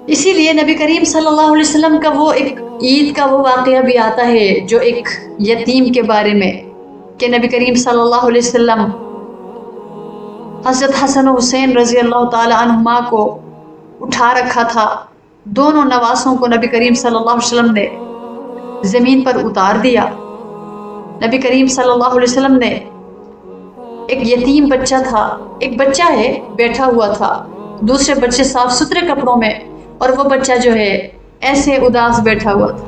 اسی لیے نبی کریم صلی اللہ علیہ وسلم کا وہ ایک عید کا وہ واقعہ بھی آتا ہے جو ایک یتیم کے بارے میں، کہ نبی کریم صلی اللہ علیہ وسلم حضرت حسن و حسین رضی اللہ تعالی عنہما کو اٹھا رکھا تھا، دونوں نواسوں کو نبی کریم صلی اللہ علیہ وسلم نے زمین پر اتار دیا۔ نبی کریم صلی اللہ علیہ وسلم نے ایک یتیم بچہ تھا، ایک بچہ ہے بیٹھا ہوا تھا، دوسرے بچے صاف ستھرے کپڑوں میں، اور وہ بچہ جو ہے ایسے اداس بیٹھا ہوا تھا،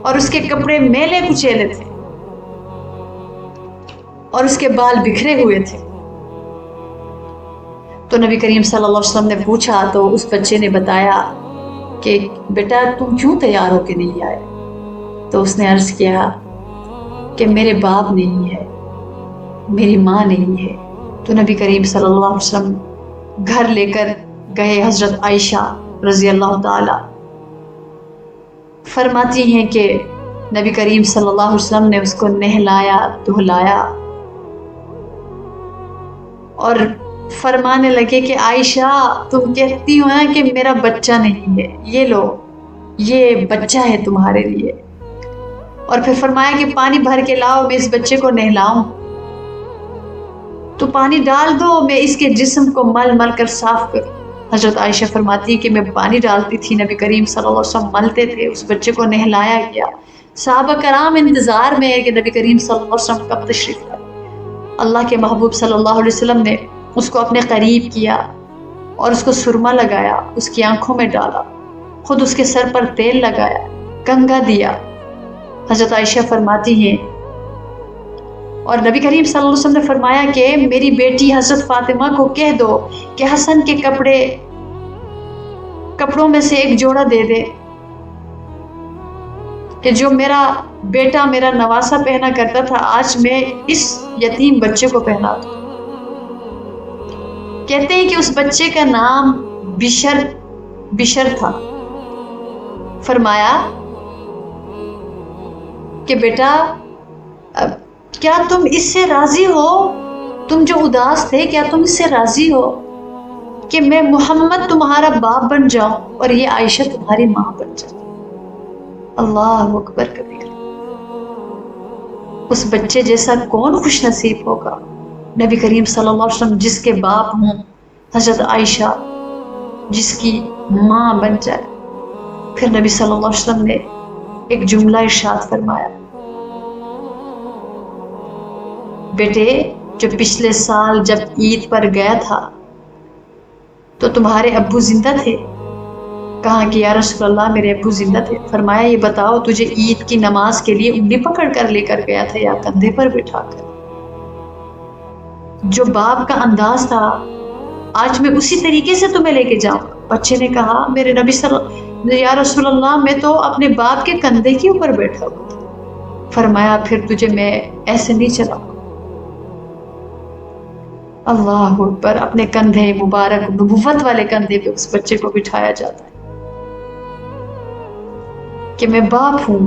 اور اس کے کپڑے میلے کچیلے تھے، اور اس کے بال بکھرے ہوئے تھے۔ تو نبی کریم صلی اللہ علیہ وسلم نے پوچھا تو اس بچے نے بتایا کہ بیٹا تم کیوں تیار ہو کے نہیں آئے؟ تو اس نے عرض کیا کہ میرے باپ نہیں ہے، میری ماں نہیں ہے۔ تو نبی کریم صلی اللہ علیہ وسلم گھر لے کر گئے۔ حضرت عائشہ رضی اللہ تعالی فرماتی ہیں کہ نبی کریم صلی اللہ علیہ وسلم نے اس کو نہلایا دھلایا اور فرمانے لگے کہ عائشہ تم کہتی ہو نا کہ میرا بچہ نہیں ہے، یہ لو یہ بچہ ہے تمہارے لیے، اور پھر فرمایا کہ پانی بھر کے لاؤ میں اس بچے کو نہلاؤں۔ تو پانی ڈال دو میں اس کے جسم کو مل مل کر صاف کروں۔ حضرت عائشہ فرماتی کہ میں پانی ڈالتی تھی، نبی کریم صلی اللہ علیہ وسلم ملتے تھے، اس بچے کو نہلایا گیا۔ صحابہ کرام انتظار میں ہے کہ نبی کریم صلی اللہ علیہ وسلم کب تشریف لائے۔ اللہ کے محبوب صلی اللہ علیہ وسلم نے اس کو اپنے قریب کیا اور اس کو سرما لگایا، اس کی آنکھوں میں ڈالا، خود اس کے سر پر تیل لگایا، کنگھا دیا۔ حضرت عائشہ فرماتی ہیں اور نبی کریم صلی اللہ علیہ وسلم نے فرمایا کہ میری بیٹی حضرت فاطمہ کو کہہ دو کہ حسن کے کپڑوں میں سے ایک جوڑا دے دے کہ جو میرا بیٹا میرا نواسا پہنا کرتا تھا آج میں اس یتیم بچے کو پہنا دوں۔ کہتے ہیں کہ اس بچے کا نام بشر تھا۔ فرمایا کہ بیٹا کیا تم اس سے راضی ہو، تم جو اداس تھے کیا تم اس سے راضی ہو کہ میں محمد تمہارا باپ بن جاؤں اور یہ عائشہ تمہاری ماں بن جائے؟ اللہ اکبر کبیر۔ اس بچے جیسا کون خوش نصیب ہوگا؟ نبی کریم صلی اللہ علیہ وسلم جس کے باپ ہوں، حضرت عائشہ جس کی ماں بن جائے۔ پھر نبی صلی اللہ علیہ وسلم نے ایک جملہ ارشاد فرمایا، بیٹے جو پچھلے سال جب عید پر گیا تھا تو تمہارے ابو زندہ تھے؟ کہا کہ یا رسول اللہ میرے ابو زندہ تھے۔ فرمایا یہ بتاؤ تجھے عید کی نماز کے لیے انگلی پکڑ کر لے کر گیا تھا یا کندھے پر بٹھا کر؟ جو باپ کا انداز تھا آج میں اسی طریقے سے تمہیں لے کے جاؤں۔ بچے نے کہا میرے نبی یا رسول اللہ میں تو اپنے باپ کے کندھے کے اوپر بیٹھا ہوا تھا۔ فرمایا پھر تجھے میں ایسے نہیں چلاؤں۔ اللہ اکبر، اپنے کندھے مبارک نبوت والے کندھے پہ اس بچے کو بٹھایا جاتا ہے کہ میں باپ ہوں،